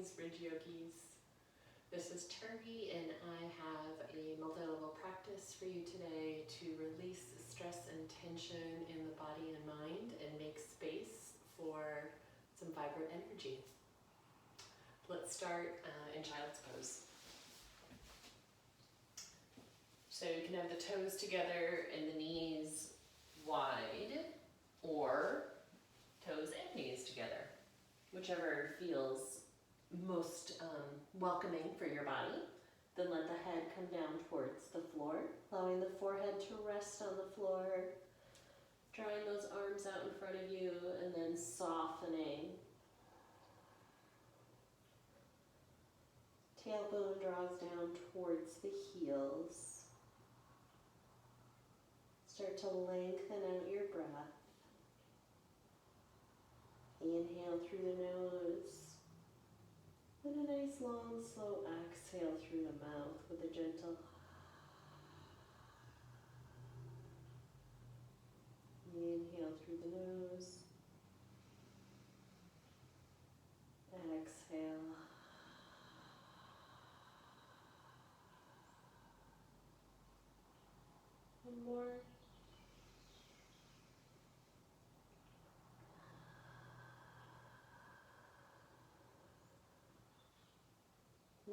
Greetings, Bridge Yogis. This is Turi, and I have a multi-level practice for you today to release stress and tension in the body and mind and make space for some vibrant energy. Let's start in child's pose. So you can have the toes together and the knees wide, or toes and knees together, whichever feels most welcoming for your body. Then let the head come down towards the floor, allowing the forehead to rest on the floor, drawing those arms out in front of you, and then softening. Tailbone draws down towards the heels. Start to lengthen out your breath. Inhale through the nose. And a nice long slow exhale through the mouth with a gentle inhale through the nose. Exhale. One more.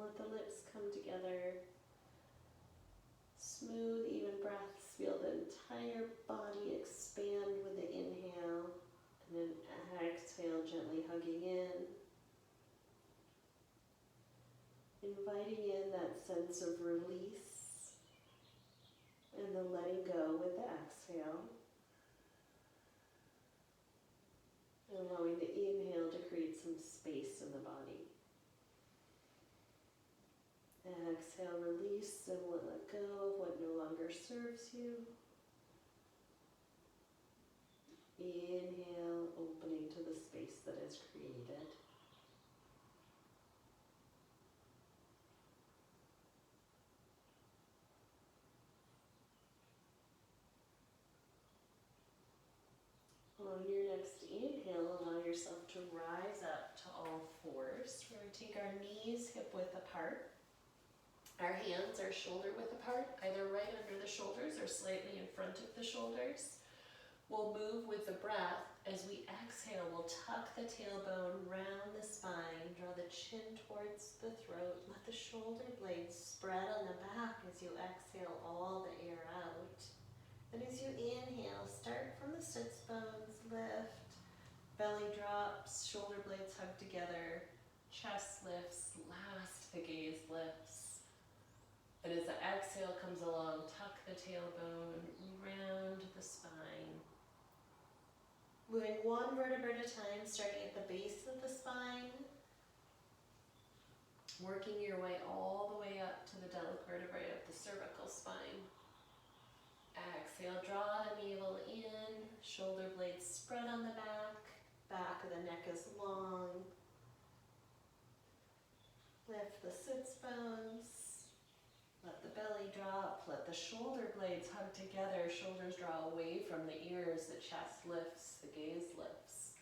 Let the lips come together. Smooth, even breaths. Feel the entire body expand with the inhale. And then exhale, gently hugging in. Inviting in that sense of release. And then letting go with the exhale. And allowing the inhale to create some space in the body. Exhale, release, and let go of what no longer serves you. Inhale, opening to the space that is created. On your next inhale, allow yourself to rise up to all fours. We're going to take our knees hip width apart. Our hands are shoulder width apart, either right under the shoulders or slightly in front of the shoulders. We'll move with the breath. As we exhale, we'll tuck the tailbone round the spine, draw the chin towards the throat, let the shoulder blades spread on the back as you exhale all the air out. And as you inhale, start from the sits bones, lift, belly drops, shoulder blades hug together, chest lifts, last the gaze lifts. And as the exhale comes along, tuck the tailbone round the spine. Moving one vertebra at a time, starting at the base of the spine. Working your way all the way up to the delic vertebrae of the cervical spine. Exhale, draw the navel in, shoulder blades spread on the back of the neck is long. Lift the sits bones. Let the belly drop, let the shoulder blades hug together, shoulders draw away from the ears, the chest lifts, the gaze lifts.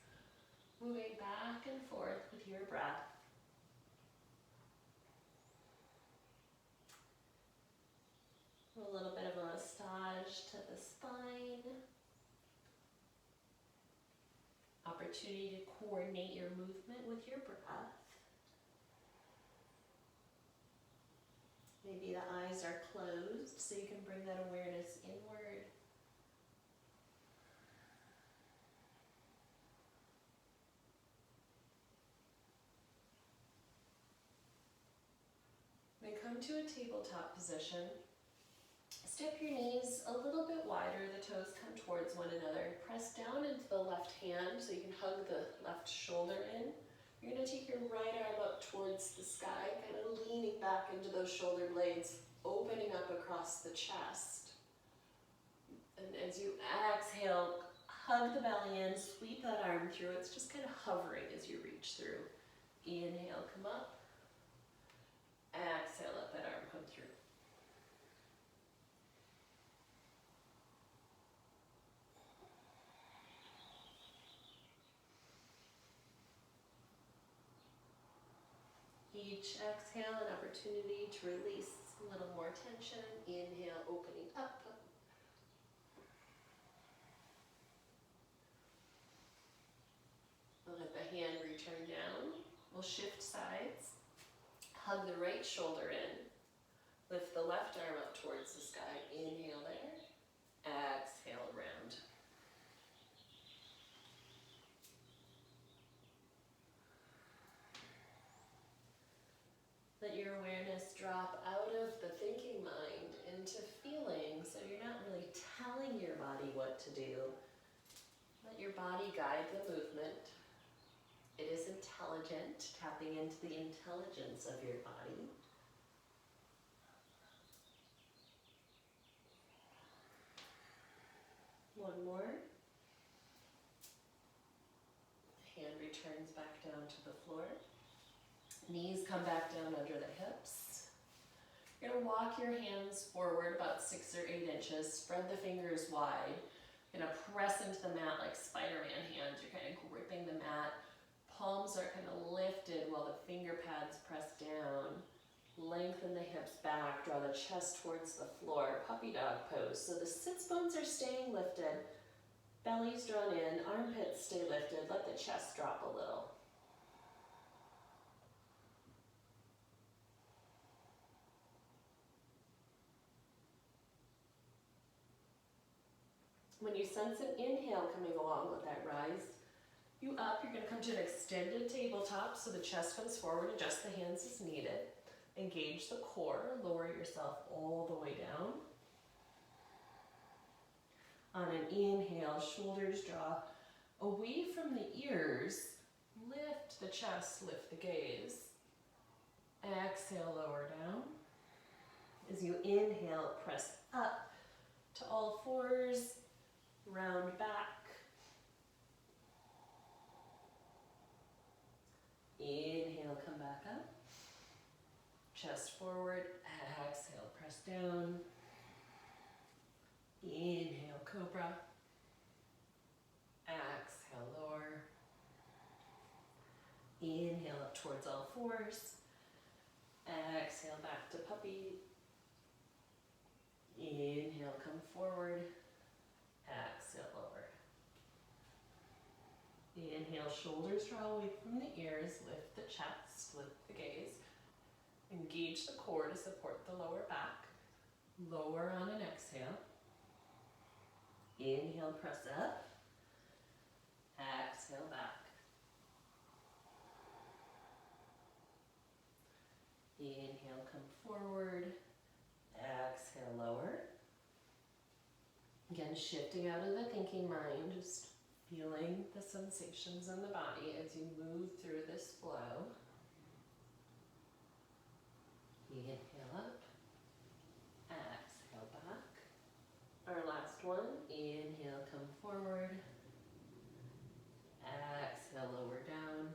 Moving back and forth with your breath. A little bit of a massage to the spine. Opportunity to coordinate your movement with your breath. Maybe the eyes are closed, so you can bring that awareness inward. Then come to a tabletop position. Step your knees a little bit wider, the toes come towards one another. Press down into the left hand so you can hug the left shoulder in. You're going to take your right arm up towards the sky, kind of leaning back into those shoulder blades, opening up across the chest. And as you exhale, hug the belly in, sweep that arm through. It's just kind of hovering as you reach through. Inhale, come up. Exhale, let that arm come through. Each exhale, an opportunity to release a little more tension. Inhale, opening up. We'll let the hand return down. We'll shift sides. Hug the right shoulder in. Lift the left arm up towards the sky. Inhale there. Exhale around. Let your awareness drop out of the thinking mind into feeling, so you're not really telling your body what to do. Let your body guide the movement. It is intelligent, tapping into the intelligence of your body. One more. Hand returns back down to the floor. Knees come back down under the hips. You're going to walk your hands forward about 6 or 8 inches. Spread the fingers wide. You're going to press into the mat like Spider-Man hands. You're kind of gripping the mat. Palms are kind of lifted while the finger pads press down. Lengthen the hips back. Draw the chest towards the floor. Puppy dog pose. So the sits bones are staying lifted. Belly's drawn in. Armpits stay lifted. Let the chest drop a little. When you sense an inhale coming along with that rise, you up, you're going to come to an extended tabletop, so the chest comes forward, adjust the hands as needed. Engage the core, lower yourself all the way down. On an inhale, shoulders draw away from the ears, lift the chest, lift the gaze. Exhale, lower down. As you inhale, press up to all fours, round back. Inhale, come back up. Chest forward, exhale, press down. Inhale, cobra. Exhale, lower. Inhale up towards all fours. Exhale, back to puppy. Inhale, come forward. Exhale, lower. Inhale, shoulders draw away from the ears. Lift the chest, lift the gaze. Engage the core to support the lower back. Lower on an exhale. Inhale, press up. Exhale, back. Inhale, come forward. Exhale, lower. Again, shifting out of the thinking mind, just feeling the sensations in the body as you move through this flow. Inhale up. Exhale, back. Our last one. Inhale, come forward. Exhale, lower down.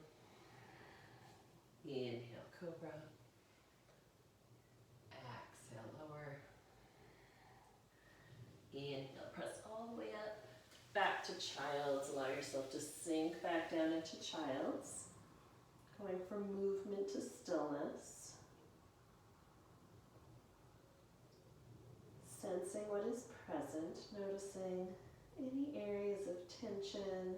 Inhale, cobra. Exhale, lower. Inhale, press all the way up. Back to child's. Allow yourself to sink back down into child's. Going from movement to stillness. Sensing what is present, noticing any areas of tension.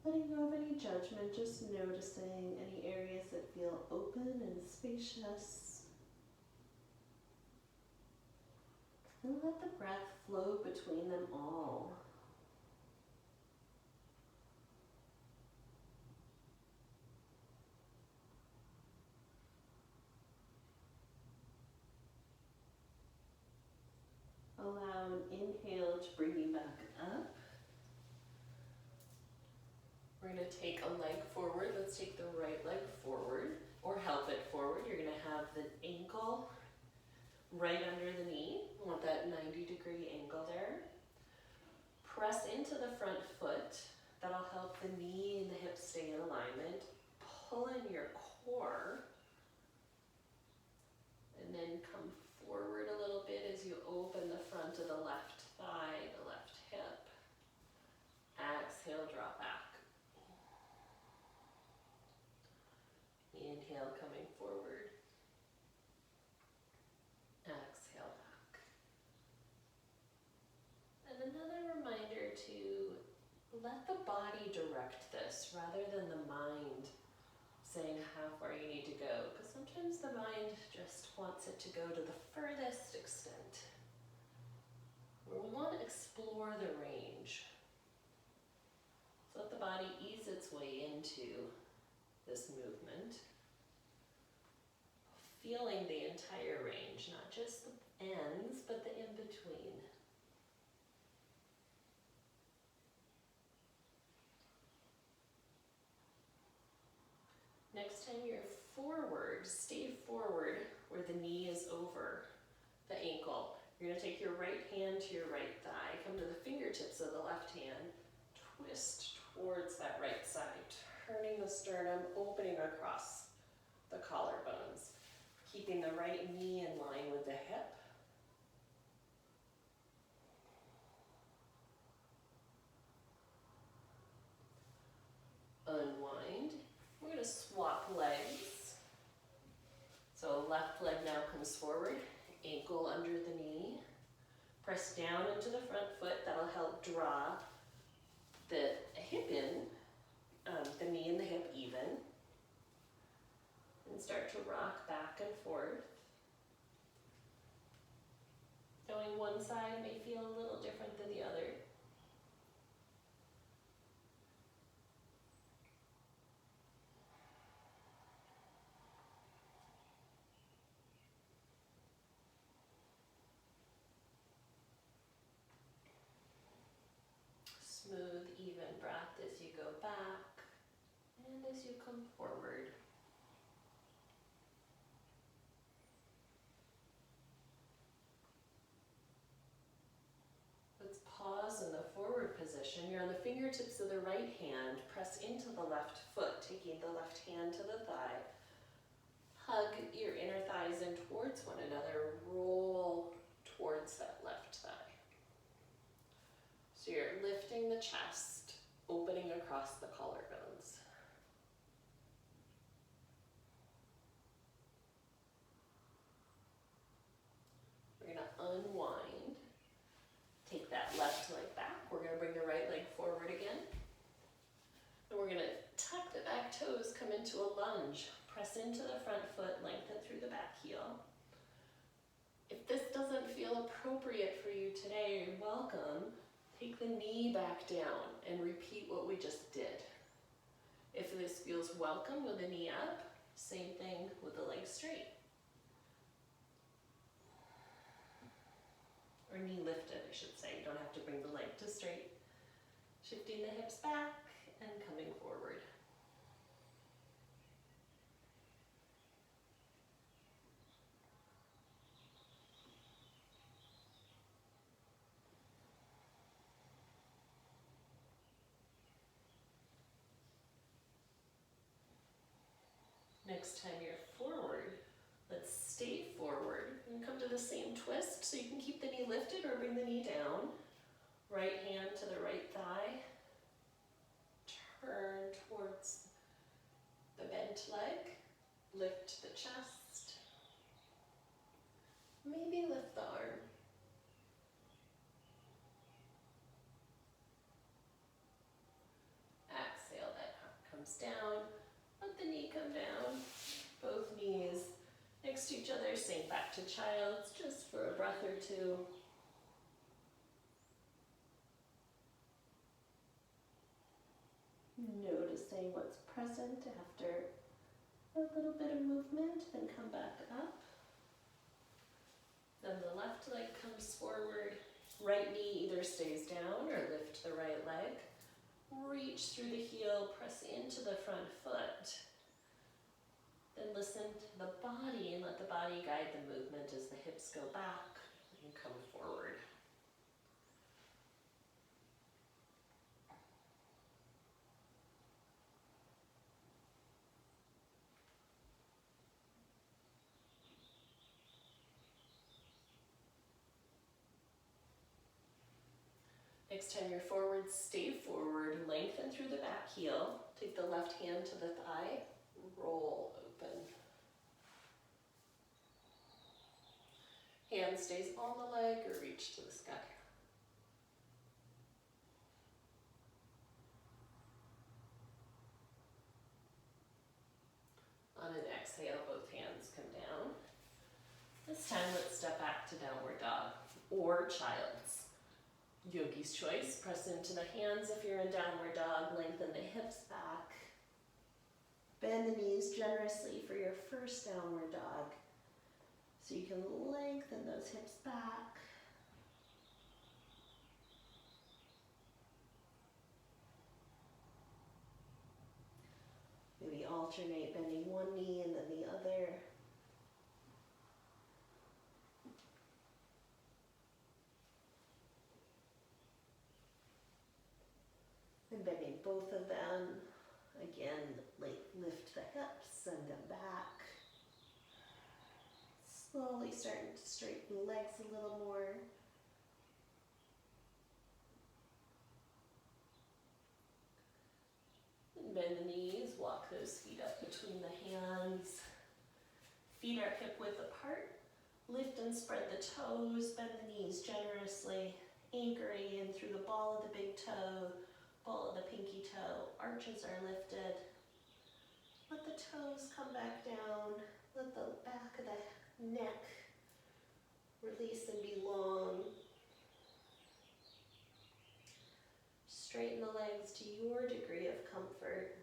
Letting go of any judgment, just noticing any areas that feel open and spacious. And let the breath flow between them all. Allow an inhale to bring you back up. We're going to take a leg forward. Let's take the right leg forward or help it forward. You're going to have the ankle right under the knee. You want that 90-degree angle there. Press into the front foot. That'll help the knee and the hips stay in alignment. Pull in your core. And then come forward a little bit as you open the front of the left thigh, the left hip. Exhale, drop back. body direct this rather than the mind saying how far you need to go, because sometimes the mind just wants it to go to the furthest extent. Where we want to explore the range. So let the body ease its way into this movement. Feeling the entire range, not just the ends, but the in-between. Next time you're forward, stay forward where the knee is over the ankle. You're going to take your right hand to your right thigh, come to the fingertips of the left hand, twist towards that right side, turning the sternum, opening across the collarbones, keeping the right knee in line with the hip. Unwind. We're going to swap legs. So left leg now comes forward, ankle under the knee. Press down into the front foot. That'll help draw the hip in, the knee and the hip even. And start to rock back and forth. Going one side may feel a little different than the other. Smooth, even breath as you go back and as you come forward. Let's pause in the forward position. You're on the fingertips of the right hand. Press into the left foot, taking the left hand to the thigh. Hug your inner thighs in towards one another. Roll towards that left thigh. So you're lifting the chest, opening across the collarbones. We're going to unwind. Take that left leg back. We're going to bring the right leg forward again. And we're going to tuck the back toes, come into a lunge. Press into the front foot, lengthen through the back heel. If this doesn't feel appropriate for you today, you're welcome. Take the knee back down and repeat what we just did. If this feels welcome with the knee up, same thing with the leg straight. Or knee lifted, I should say. You don't have to bring the leg to straight. Shifting the hips back and coming forward. Next time you're forward, let's stay forward and come to the same twist. So you can keep the knee lifted or bring the knee down. Right hand to the right thigh. Turn towards the bent leg. Lift the chest. Maybe lift the arm. Exhale, that comes down. Let the knee come down. Both knees next to each other. Sink back to child's just for a breath or two. Noticing what's present after a little bit of movement, then come back up. Then the left leg comes forward. Right knee either stays down or lift the right leg. Reach through the heel, press into the front foot. Then listen to the body and let the body guide the movement as the hips go back and come forward. Next time you're forward, stay forward, lengthen through the back heel. Take the left hand to the thigh, roll open. Hand stays on the leg or reach to the sky. This time let's step back to downward dog or child's. Yogi's choice, press into the hands if you're in downward dog, lengthen the hips back. Bend the knees generously for your first downward dog. So you can lengthen those hips back. Maybe alternate bending one knee and then the other. And bending both of them. Again, lift the hips, send them back. Slowly starting to straighten the legs a little more. And bend the knees, walk those feet up between the hands. Feet are hip width apart. Lift and spread the toes, bend the knees generously, anchoring in through the ball of the big toe, ball of the pinky toe. Arches are lifted. Let the toes come back down. Let the back of the neck release and be long. Straighten the legs to your degree of comfort.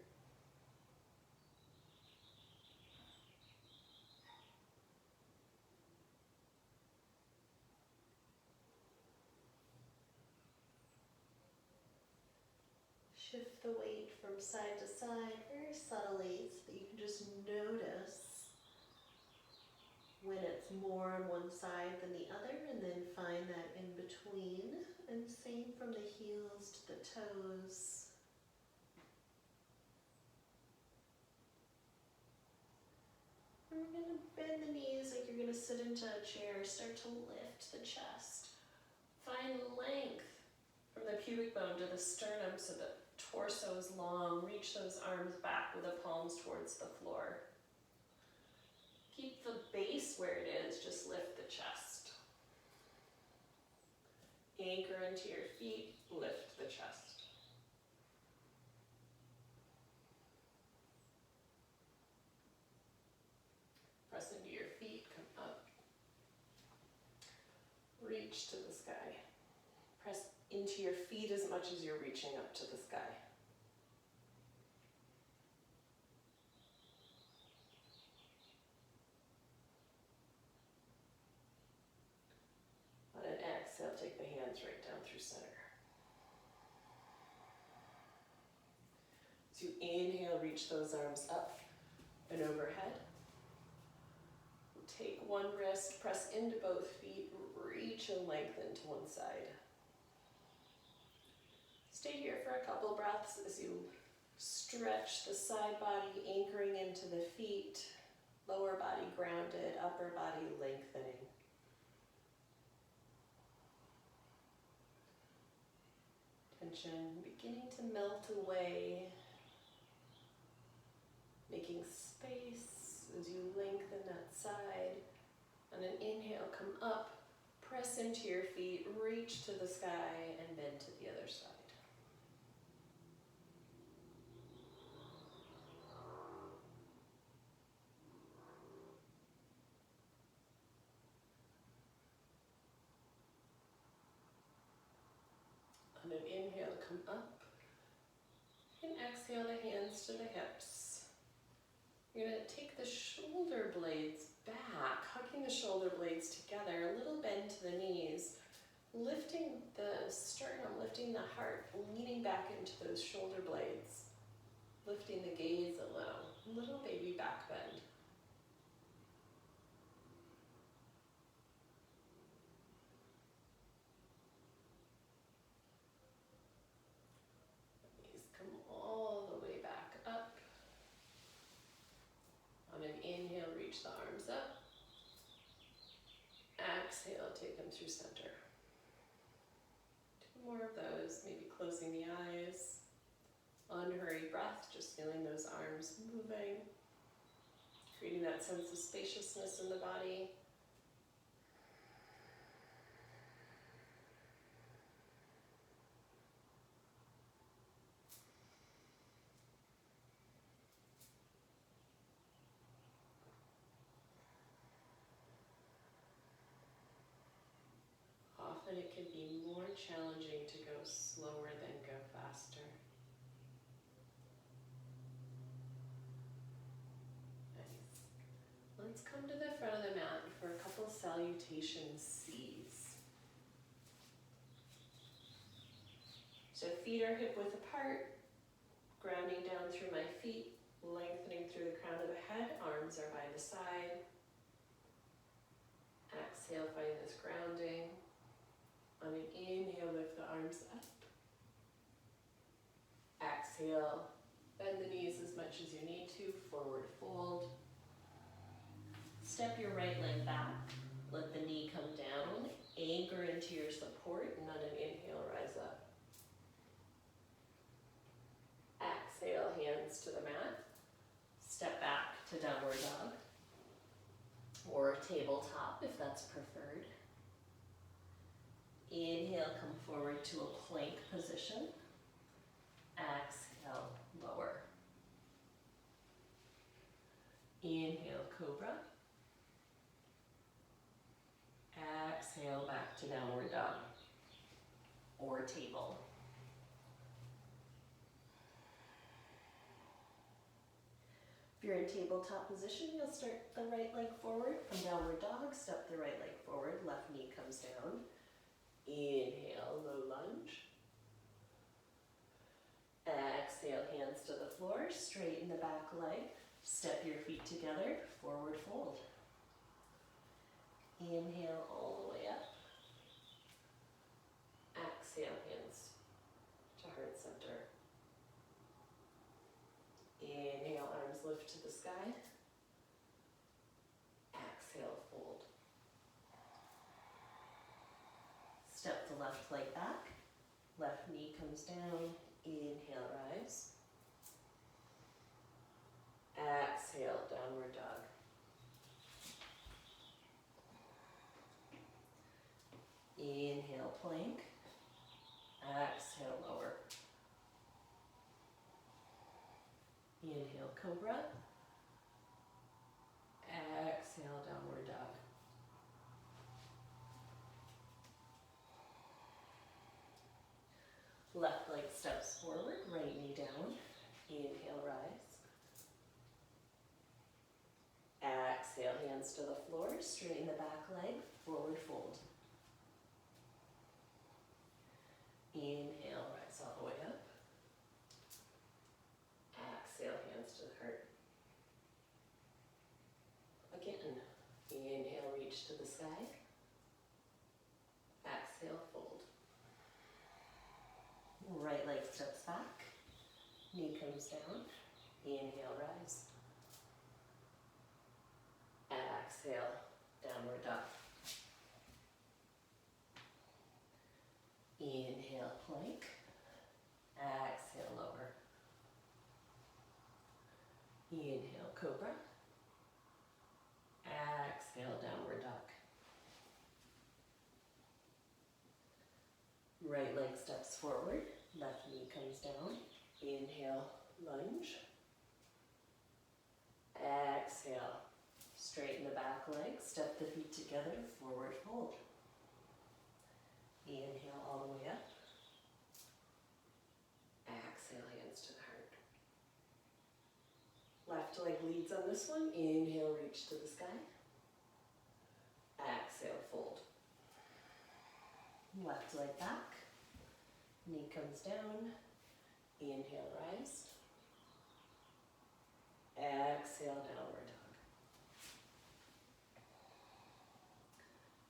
Shift the weight from side to side very subtly so that you can just notice when it's more on one side than the other, and then find that in between. And same from the heels to the toes. And we're going to bend the knees like you're going to sit into a chair. Start to lift the chest. Find length from the pubic bone to the sternum so the torso is long. Reach those arms back with the palms towards the floor. Keep the base where it is, just lift the chest. Anchor into your feet, lift the chest. Press into your feet, come up. Reach to the sky. Press into your feet as much as you're reaching up to the sky. On an exhale, take the hands right down through center. As you inhale, reach those arms up and overhead. Take one wrist, press into both feet, reach and lengthen to one side. Stay here for a couple breaths as you stretch the side body, anchoring into the feet, lower body grounded, upper body lengthening. Tension beginning to melt away, making space as you lengthen that side. On an inhale, come up, press into your feet, reach to the sky, and bend to the other side. On an inhale, come up, and exhale the hands to the hips. You're going to take the shoulder blades back, hugging the shoulder blades together, a little bend to the knees, lifting the sternum, lifting the heart, leaning back into those shoulder blades, lifting the gaze a little baby back bend. Come all the way back up. On an inhale, reach the arms up. Exhale, take them through center. Two more of those, maybe closing the eyes. Unhurried breath, just feeling those arms moving. Creating that sense of spaciousness in the body. challenging to go slower than go faster. Nice. Let's come to the front of the mat for a couple salutation C's. So feet are hip width apart, grounding down through my feet, lengthening through the crown of the head, arms are by the side. Exhale, find this grounding. On an inhale, lift the arms up. Exhale, bend the knees as much as you need to, forward fold. Step your right leg back, let the knee come down, anchor into your support, and on an inhale, rise up. Exhale, hands to the mat. Step back to downward dog, or tabletop if that's preferred. Inhale, come forward to a plank position. Exhale, lower. Inhale, cobra. Exhale, back to downward dog or table. If you're in tabletop position, you'll start the right leg forward from downward dog, step the right leg forward, left knee comes down. Inhale, low lunge. Exhale, hands to the floor, straighten the back leg, step your feet together, forward fold. Inhale all the way up. Exhale, hands to heart center. Inhale, arms lift to the sky. Exhale, fold. Step the left leg back. Left knee comes down. Inhale, rise. Exhale, downward dog. Inhale, plank. Exhale, lower. Inhale, cobra. Exhale, downward dog. Left leg steps forward, right knee down. Inhale, rise. Exhale, hands to the floor, straighten the back leg, forward fold. Inhale, rise all the way up. Exhale, hands to the heart. Again, inhale, reach to the sky. Exhale, fold. Right leg steps back, knee comes down. Inhale, rise. Exhale, downward dog. Inhale, plank. Exhale, lower. Inhale, cobra. Exhale, downward dog. Right leg steps forward, left knee comes down. Inhale, lunge. Exhale, straighten the back leg, step the feet together, forward fold. Inhale all the way up. Exhale, hands to the heart. Left leg leads on this one. Inhale, reach to the sky. Exhale, fold. Left leg back. Knee comes down. Inhale, rise. Exhale, downward dog.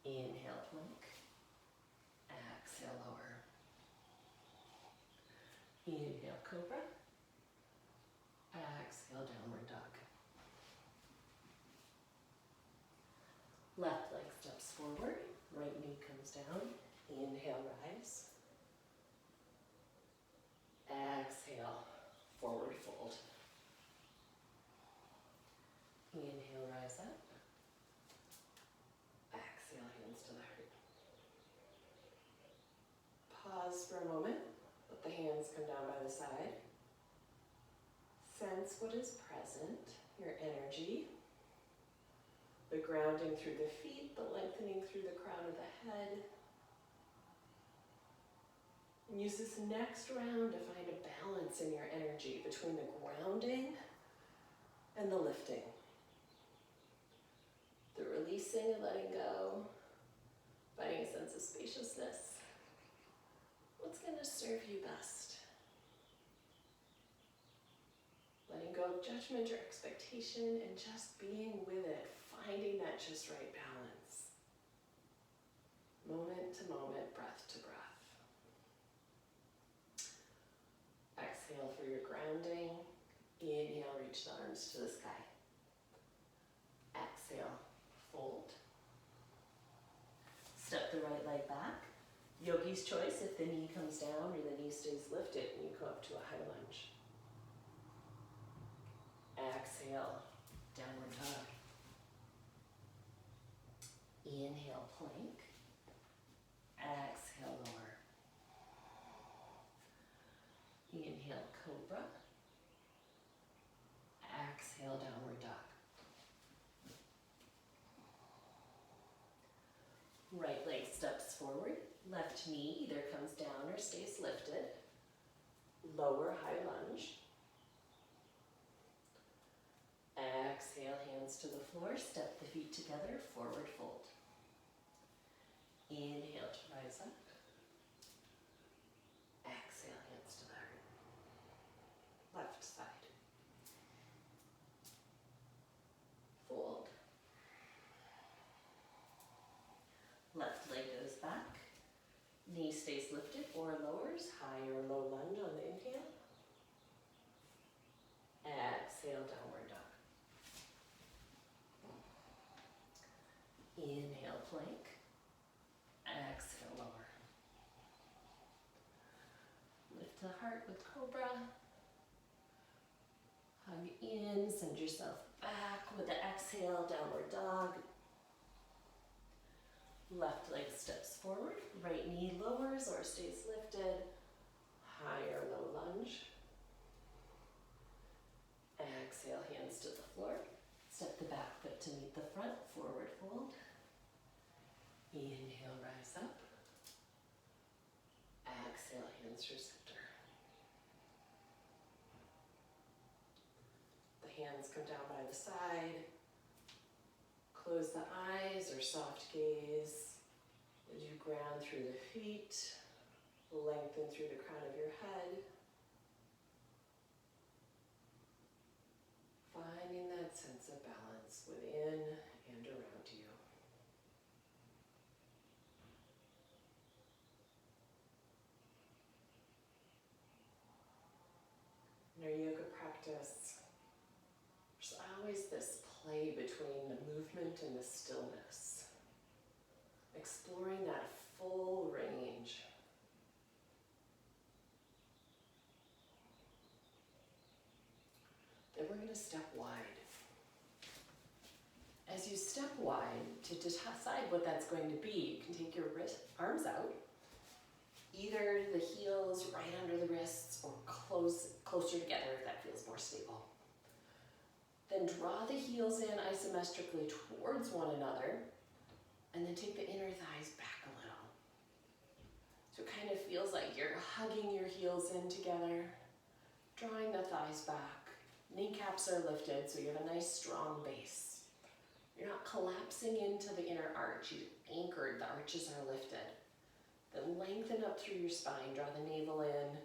Inhale, plank. Exhale, lower. Inhale, cobra. Exhale, downward dog. Left leg steps forward, right knee comes down. Inhale, rise. Exhale, forward fold. Inhale, rise up. Exhale, hands to the heart. Pause for a moment. Let the hands come down by the side. Sense what is present, your energy. The grounding through the feet, the lengthening through the crown of the head. And use this next round to find a balance in your energy between the grounding and the lifting. The releasing and letting go, finding a sense of spaciousness. What's going to serve you best? Letting go of judgment or expectation and just being with it, finding that just right balance. Moment to moment, breath to breath. Exhale for your grounding. Inhale, reach the arms to the sky. Exhale, fold. Step the right leg back. Yogi's choice, if the knee comes down or the knee stays lifted, and you go up to a high lunge. Exhale, downward dog. Inhale, plank. Exhale, lower. Inhale, cobra. Exhale, downward dog. Right leg steps forward. Left knee either comes down or stays lifted. Lower high lunge. Exhale, hands to the floor. Step the feet together, forward fold. Inhale to rise up. Exhale, hands to the heart. Left side. Fold. Left leg goes back. Knee stays lifted or lowers. High or low lunge on the inhale. Exhale, downward dog. Inhale, plank. Exhale, lower. Lift the heart with cobra. Hug in, send yourself back with the exhale, downward dog. Left leg steps forward, right knee lowers or stays lifted. High or low lunge. Exhale, hands to the floor. Step the back foot to meet the front, forward fold. Inhale, rise up. Exhale, hands for center. The hands come down by the side. Close the eyes or soft gaze as you ground through the feet, lengthen through the crown of your head. Finding that sense of balance within and around you. In our yoga practice, there's always this play between the movement and the stillness. Exploring that full range. Then we're going to step wide. As you step wide, to decide what that's going to be, you can take your arms out, either the heels right under the wrists or closer together if that feels more stable. Then draw the heels in isometrically towards one another, and then take the inner thighs back a little. So it kind of feels like you're hugging your heels in together, drawing the thighs back. Kneecaps are lifted, so you have a nice strong base. You're not collapsing into the inner arch. You've anchored, the arches are lifted. Then lengthen up through your spine, draw the navel in,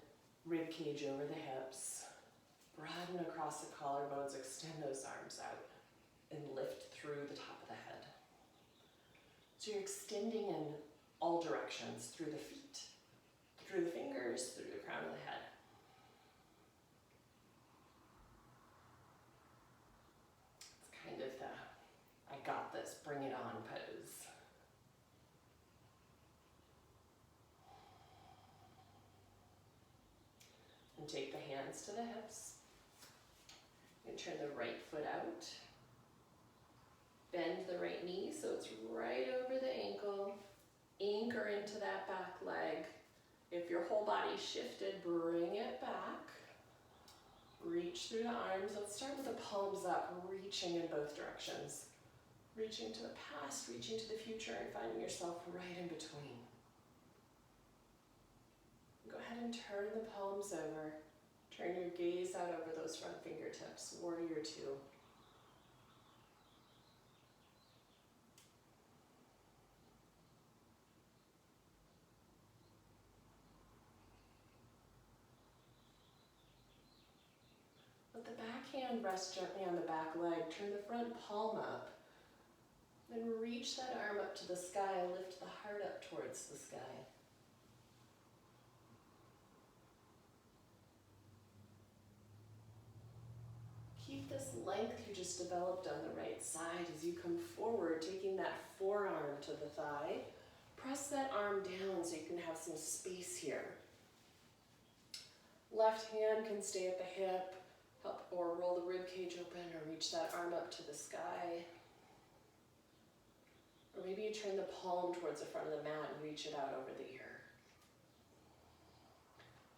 rib cage over the hips. Broaden across the collarbones, extend those arms out, and lift through the top of the head. So you're extending in all directions, through the feet, through the fingers, through the crown of the head. It's kind of the, I got this, bring it on pose. And take the hands to the hips. And turn the right foot out. Bend the right knee so it's right over the ankle. Anchor into that back leg. If your whole body's shifted, bring it back. Reach through the arms. Let's start with the palms up, reaching in both directions. Reaching to the past, reaching to the future, and finding yourself right in between. Go ahead and turn the palms over. Turn your gaze out over those front fingertips, warrior two. Let the back hand rest gently on the back leg. Turn the front palm up. Then reach that arm up to the sky. Lift the heart up towards the sky. Keep this length you just developed on the right side as you come forward, taking that forearm to the thigh. Press that arm down so you can have some space here. Left hand can stay at the hip, help or roll the rib cage open or reach that arm up to the sky. Or maybe you turn the palm towards the front of the mat and reach it out over the ear.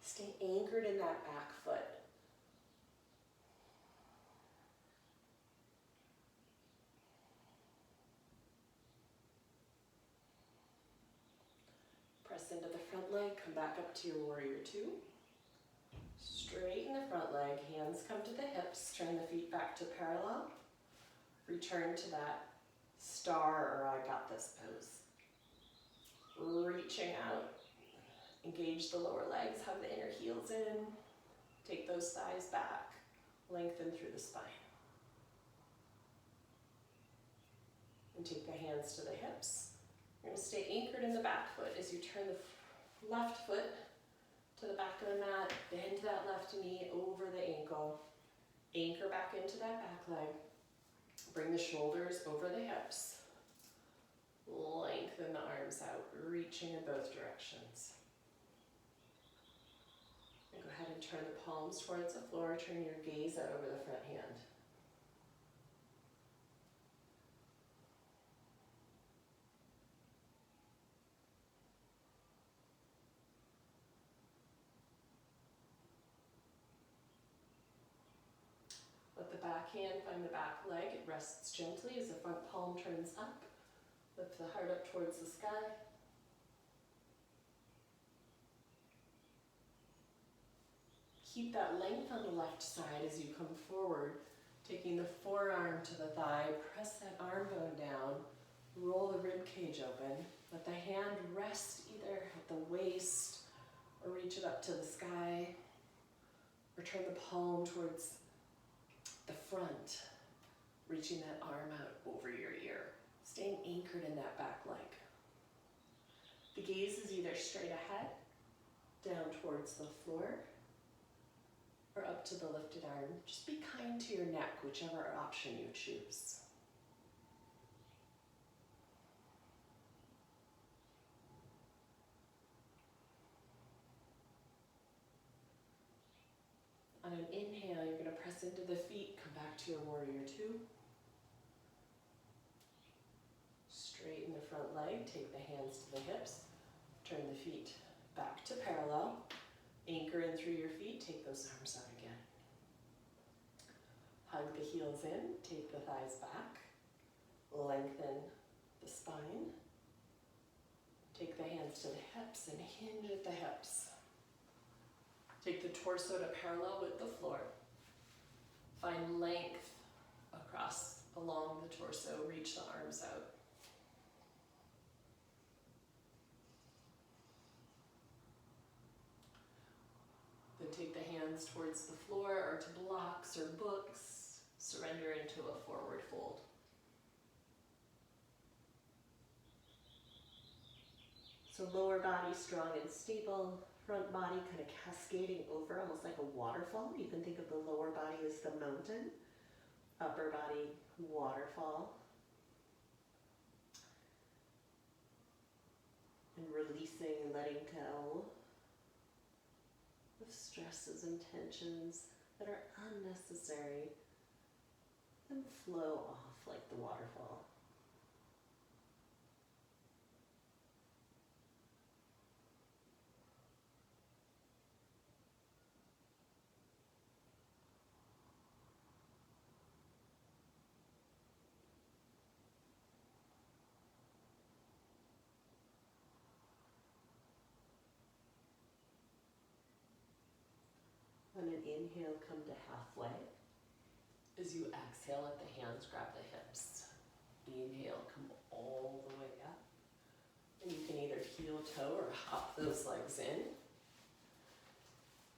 Stay anchored in that back foot. Press into the front leg, come back up to your warrior two. Straighten the front leg, hands come to the hips, turn the feet back to parallel. Return to that star or I got this pose. Reaching out, engage the lower legs, hug the inner heels in, take those thighs back, lengthen through the spine. And take the hands to the hips. You're going to stay anchored in the back foot as you turn the left foot to the back of the mat, bend that left knee over the ankle, anchor back into that back leg, bring the shoulders over the hips, lengthen the arms out, reaching in both directions. And go ahead and turn the palms towards the floor, turn your gaze out over the front hand. Let the back hand find the back leg. It rests gently as the front palm turns up. Lift the heart up towards the sky. Keep that length on the left side as you come forward, taking the forearm to the thigh. Press that arm bone down. Roll the rib cage open. Let the hand rest either at the waist or reach it up to the sky. Or turn the palm towards the front, reaching that arm out over your ear, staying anchored in that back leg. The gaze is either straight ahead, down towards the floor, or up to the lifted arm. Just be kind to your neck, whichever option you choose. On an inhale, you're going to press into the feet, come back to your warrior two. Straighten the front leg, take the hands to the hips, turn the feet back to parallel, anchor in through your feet, take those arms out again. Hug the heels in, take the thighs back, lengthen the spine, take the hands to the hips and hinge at the hips. Take the torso to parallel with the floor. Find length along the torso, reach the arms out. Then take the hands towards the floor or to blocks or books. Surrender into a forward fold. So lower body strong and stable. Front body kind of cascading over, almost like a waterfall. You can think of the lower body as the mountain, upper body waterfall. And releasing and letting go of stresses and tensions that are unnecessary and flow off like the waterfall. Inhale, come to halfway. As you exhale, let the hands grab the hips. Inhale, come all the way up. And you can either heel toe or hop those legs in.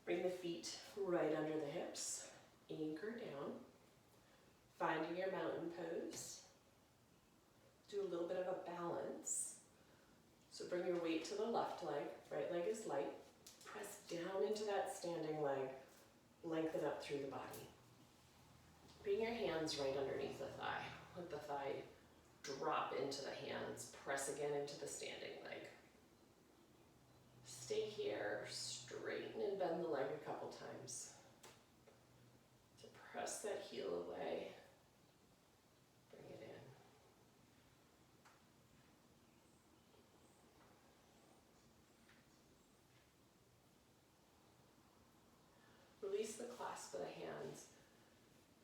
Bring the feet right under the hips. Anchor down. Finding your mountain pose. Do a little bit of a balance. So bring your weight to the left leg. Right leg is light. Press down into that standing leg. Lengthen up through the body. Bring your hands right underneath the thigh. Let the thigh drop into the hands. Press again into the standing leg. Stay here. Straighten and bend the leg a couple times. To press that heel away. Bring it in. Release the clasp of the hands.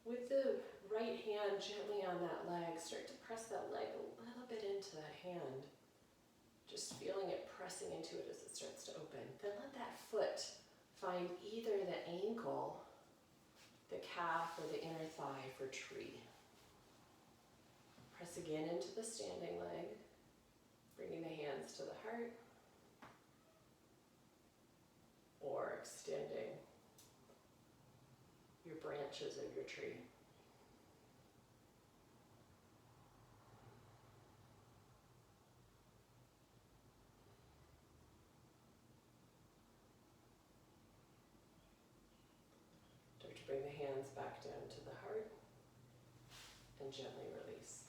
With the right hand gently on that leg, start to press that leg a little bit into that hand. Just feeling it pressing into it as it starts to open. Then let that foot find either the ankle, the calf, or the inner thigh for tree. Press again into the standing leg, bringing the hands to the heart, or extending your branches of your tree. Start to bring the hands back down to the heart and gently release.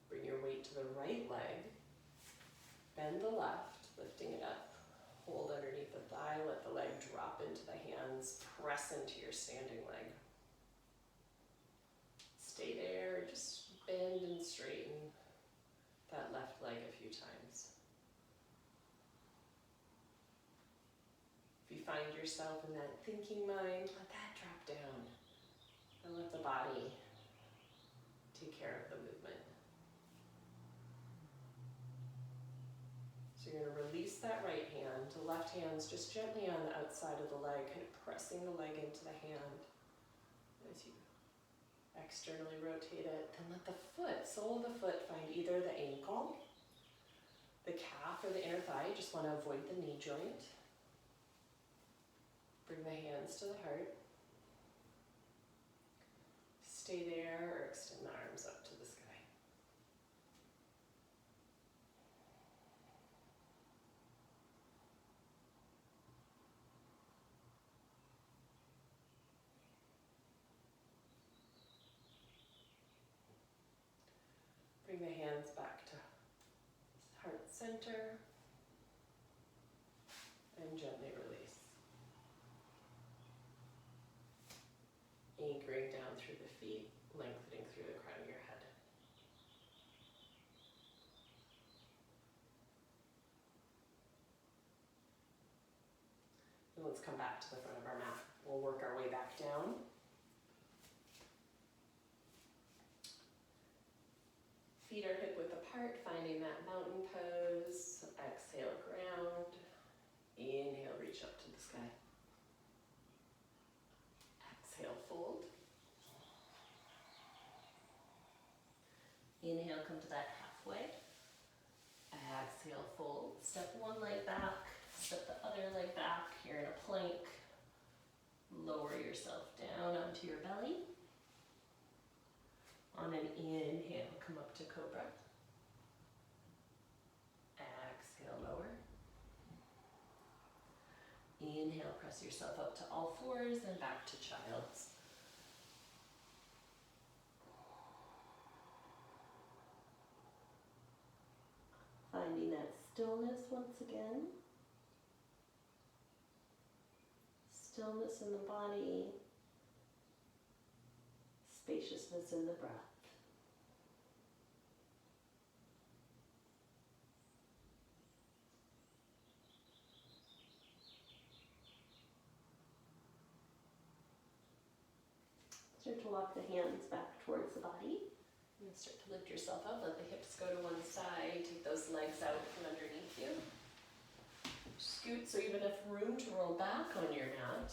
Bring your weight to the right leg, bend the left, lifting it up. Hold underneath the thigh, let the leg drop into the hands, press into your standing leg. Stay there, just bend and straighten that left leg a few times. If you find yourself in that thinking mind, let that drop down and let the body take care of the movement. So you're going to release that right hand. The left hand's just gently on the outside of the leg, kind of pressing the leg into the hand. As you externally rotate it, then let the foot, sole of the foot, find either the ankle, the calf, or the inner thigh. You just want to avoid the knee joint. Bring the hands to the heart. Stay there or extend the arms up to the sky. Bring the hands back to heart center and gently release. Anchoring down through the feet, lengthening through the crown of your head. And let's come back to the front of our mat. We'll work our way back down. Feet are hip width apart, finding that mountain pose. Exhale, ground. Inhale, reach up to the sky. Exhale, fold. Inhale, come to that halfway. Exhale, fold. Step one leg back, step the other leg back. You're in a plank. Lower yourself down onto your belly. On an inhale, come up to cobra. Exhale, lower. Inhale, press yourself up to all fours and back to child's. Finding that stillness once again. Stillness in the body. Spaciousness in the breath. Start to walk the hands back towards the body. And start to lift yourself up. Let the hips go to one side. Take those legs out from underneath you. Scoot so you have enough room to roll back on your mat.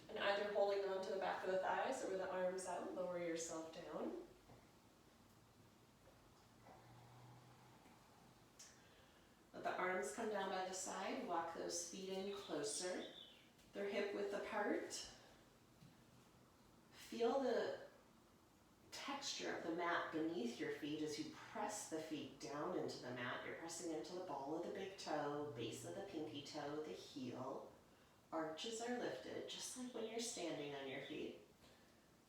And either holding on to the back of the thighs or with the arms out, lower yourself down. Let the arms come down by the side, walk those feet in closer. They're hip width apart. Feel the texture of the mat beneath your feet as you press the feet down into the mat. You're pressing into the ball of the big toe, base of the pinky toe, the heel. Arches are lifted, just like when you're standing on your feet.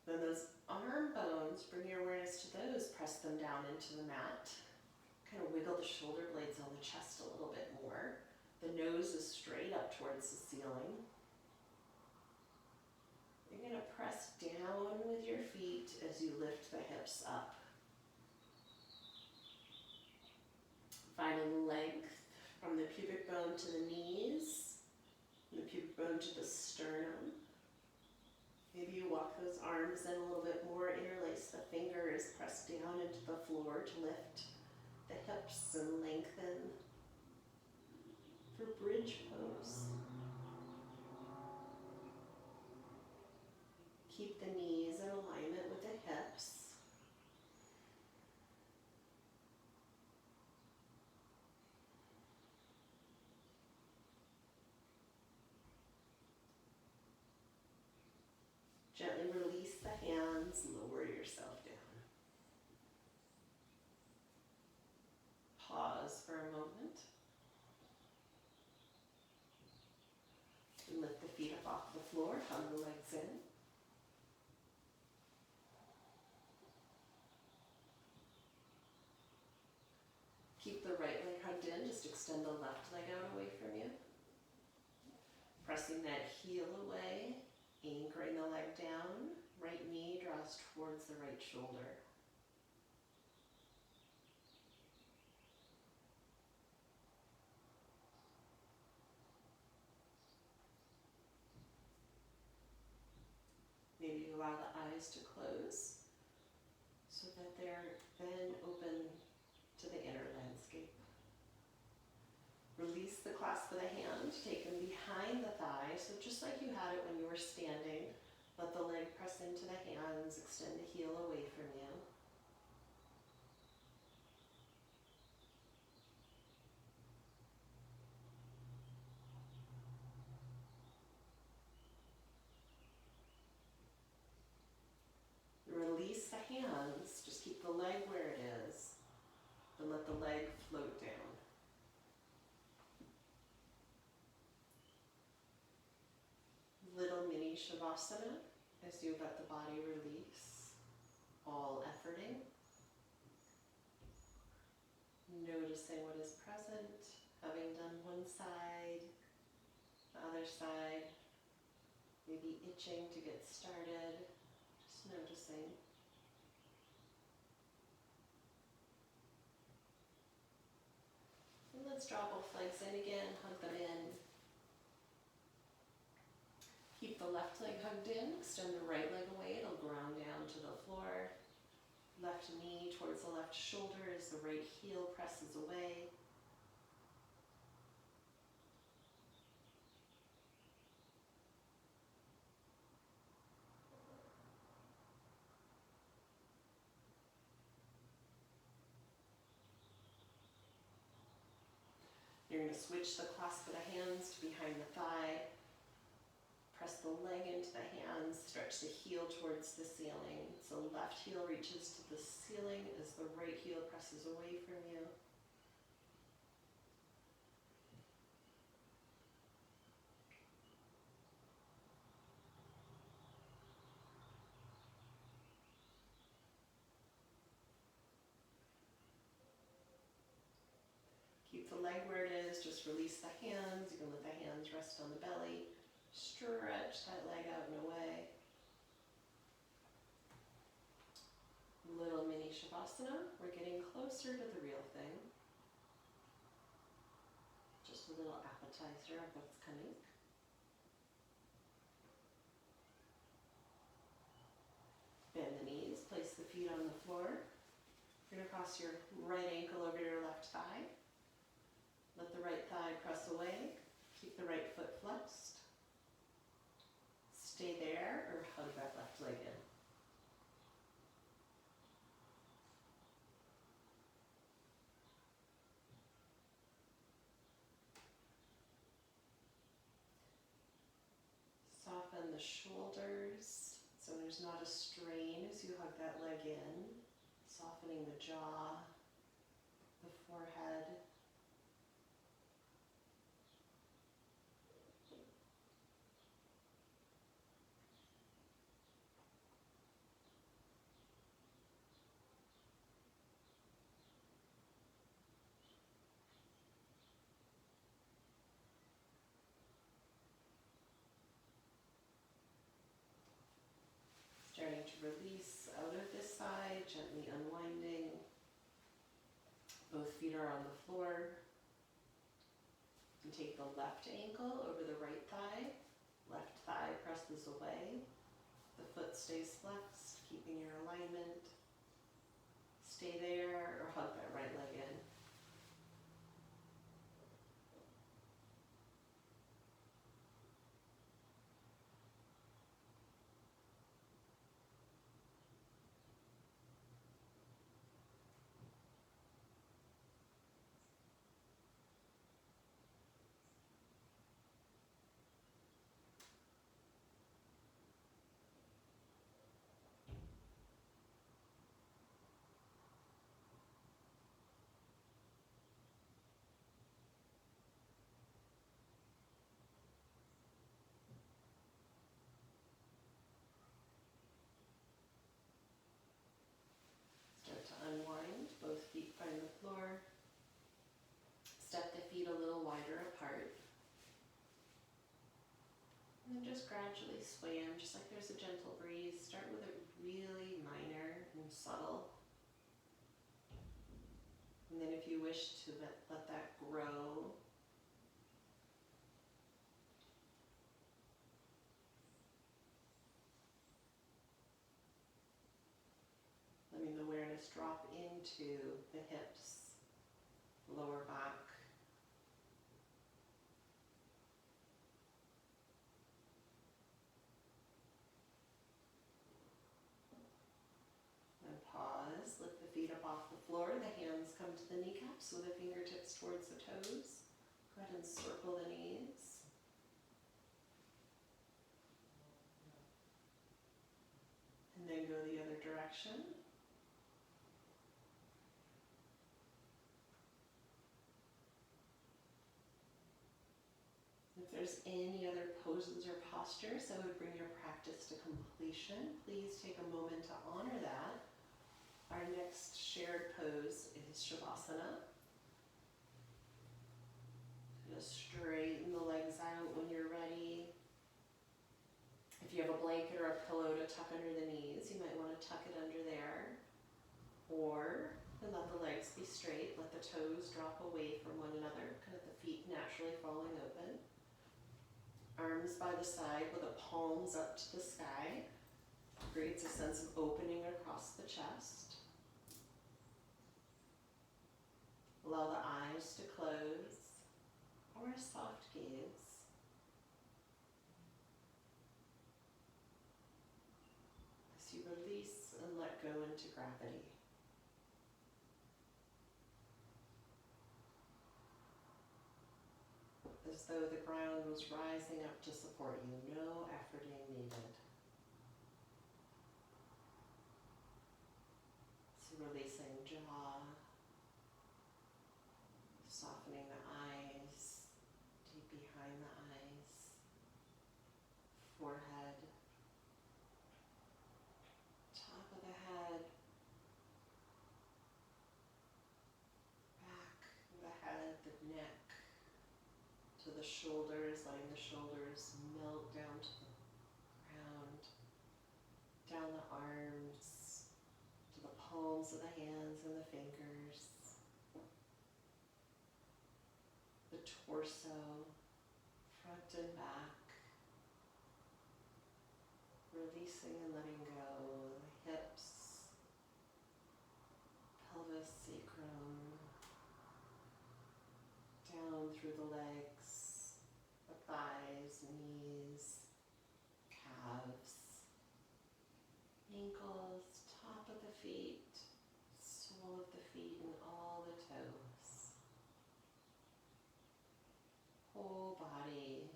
Then those arm bones, bring your awareness to those, press them down into the mat. Kind of wiggle the shoulder blades on the chest a little bit more. The nose is straight up towards the ceiling. You're going to press down with your feet as you lift the hips up. Finding length from the pubic bone to the knees, the pubic bone to the sternum. Maybe you walk those arms in a little bit more, interlace the fingers, press down into the floor to lift the hips and lengthen for bridge pose. Keep the knees in alignment with the hips. Gently release the hands, lower yourself down. Pause for a moment. And lift the feet up off the floor, hug the legs in. Keep the right leg hugged in, just extend the left leg out away from you. Pressing that heel away, anchoring the leg down. Right knee draws towards the right shoulder. Maybe you allow the eyes to close so that they're then open to the inner landscape. Release the clasp of the hand, take them behind the thigh, so just like you had it when you were standing, let the leg press into the hands, extend the heel away from you. Release the hands, just keep the leg where it is, and let the leg float down. Little mini Shavasana as you let the body release, all efforting. Noticing what is present, having done one side, the other side, maybe itching to get started, just noticing. And let's draw both legs in again, hug them in. Keep the left leg hugged in, extend the right leg away, it'll ground down to the floor. Left knee towards the left shoulder as the right heel presses away. You're going to switch the clasp of the hands to behind the thigh. Press the leg into the hands, stretch the heel towards the ceiling. So left heel reaches to the ceiling as the right heel presses away from you. Keep the leg where it is, just release the hands. You can let the hands rest on the belly. Stretch that leg out and away. Little mini Shavasana. We're getting closer to the real thing. Just a little appetizer of what's coming. Bend the knees, place the feet on the floor. You're going to cross your right ankle over your left thigh. Let the right thigh press away. the shoulders, so there's not a strain as you hug that leg in, softening the jaw, the forehead. Starting to release out of this side, gently unwinding. Both feet are on the floor. And take the left ankle over the right thigh. Left thigh presses away. The foot stays flexed, keeping your alignment. Stay there or hug that right leg in. Start to unwind, both feet find the floor. Step the feet a little wider apart. And then just gradually sway them, just like there's a gentle breeze. Start with it really minor and subtle. And then if you wish to let that grow, letting the awareness drop into the hips, lower back. And pause, lift the feet up off the floor, the hands come to the kneecaps with the fingertips towards the toes. Go ahead and circle the knees. And then go the other direction. If there's any other poses or postures that would bring your practice to completion, please take a moment to honor that. Our next shared pose is Shavasana. Just straighten the legs out when you're ready. If you have a blanket or a pillow to tuck under the knees, you might want to tuck it under there. Or let the legs be straight, let the toes drop away from one another, kind of the feet naturally falling open. Arms by the side with the palms up to the sky. Creates a sense of opening across the chest. Allow the eyes to close or a soft gaze. As you release and let go into gravity. As though the ground was rising up to support you, no efforting needed. So releasing jaw, softening the eyes, deep behind the eyes, forehead, top of the head, back of the head, the neck, to the shoulders, letting the shoulders melt down to the ground, down the arms, to the palms of the hands and the fingers, the torso, front and back, releasing and letting go, the hips, pelvis, sacrum, down through the legs, the thighs, knees, calves, ankles, top of the feet, sole of the feet and all the toes. Whole body.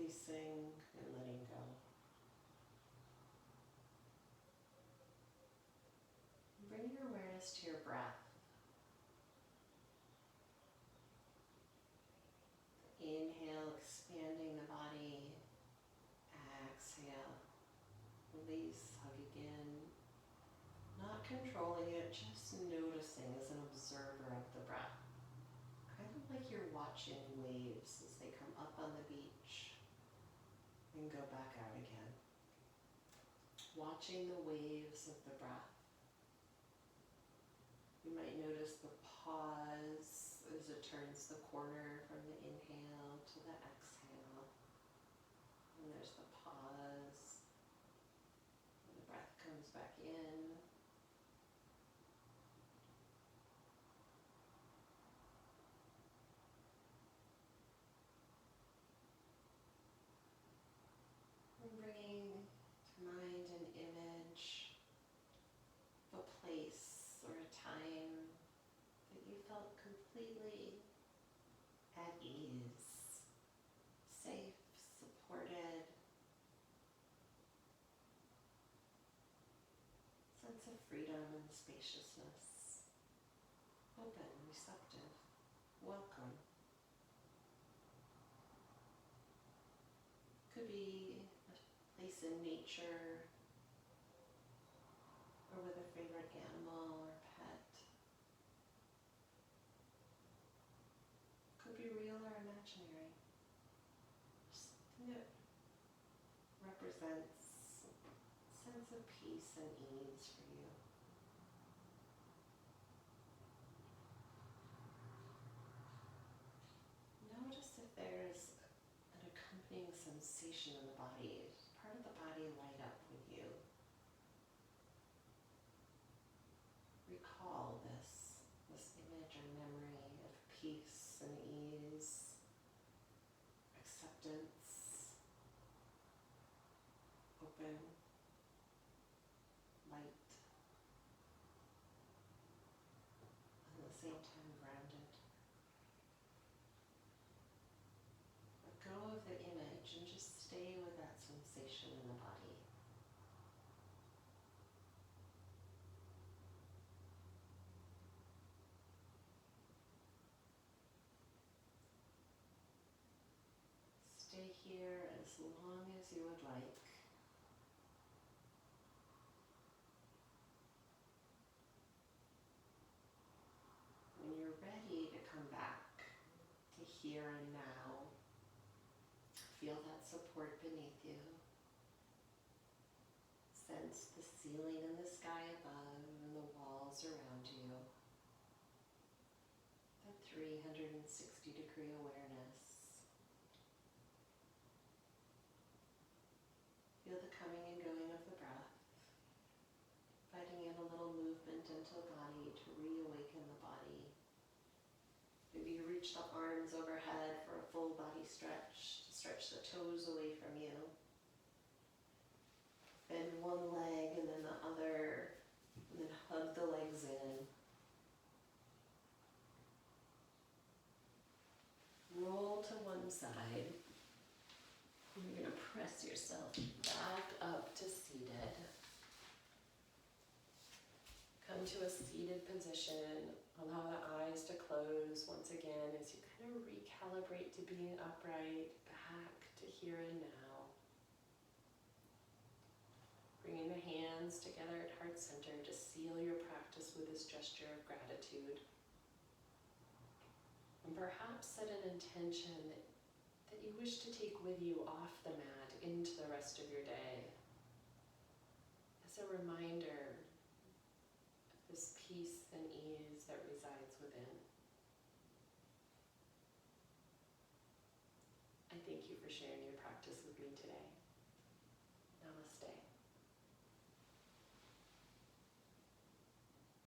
releasing and letting go. Bring your awareness to your breath. Inhale, expanding the body. Exhale, release, hug again. Not controlling it, just noticing as an observer of the breath. Kind of like you're watching waves as they come up on the beach and go back out again. Watching the waves of the breath. You might notice the pause as it turns the corner from the inhale to the exhale. And there's the pause. And the breath comes back in. And bringing to mind an image of a place or a time that you felt completely at ease, safe, supported, sense of freedom and spaciousness, open, receptive, welcome. Could be a place in nature or with a favorite animal or pet. Could be real or imaginary. Something that represents a sense of peace and ease for you. Notice if there's an accompanying sensation in the body. Does part of the body light up with you? Recall this image or memory of peace and ease, acceptance, open, light, and at the same time grounded. Let go of the image and just stay with that sensation in the body. Stay here as long as you would like. When you're ready to come back to here and now, feel that support beneath you. Sense the ceiling and the sky above and the walls around you. That 360-degree awareness. Feel the coming and going of the breath, inviting in a little movement into the body to reawaken the body. Maybe you reach the arms overhead for a full body stretch, to stretch the toes away from you. Bend one leg and then the other, and then hug the legs in. Roll to one side. You're going to press yourself back up to seated. Come to a seated position. Allow the eyes to close once again as you kind of recalibrate to being upright, back to here and now. Bringing the hands together at heart center to seal your practice with this gesture of gratitude. And perhaps set an intention that you wish to take with you off the mat into the rest of your day. As a reminder of this peace and ease that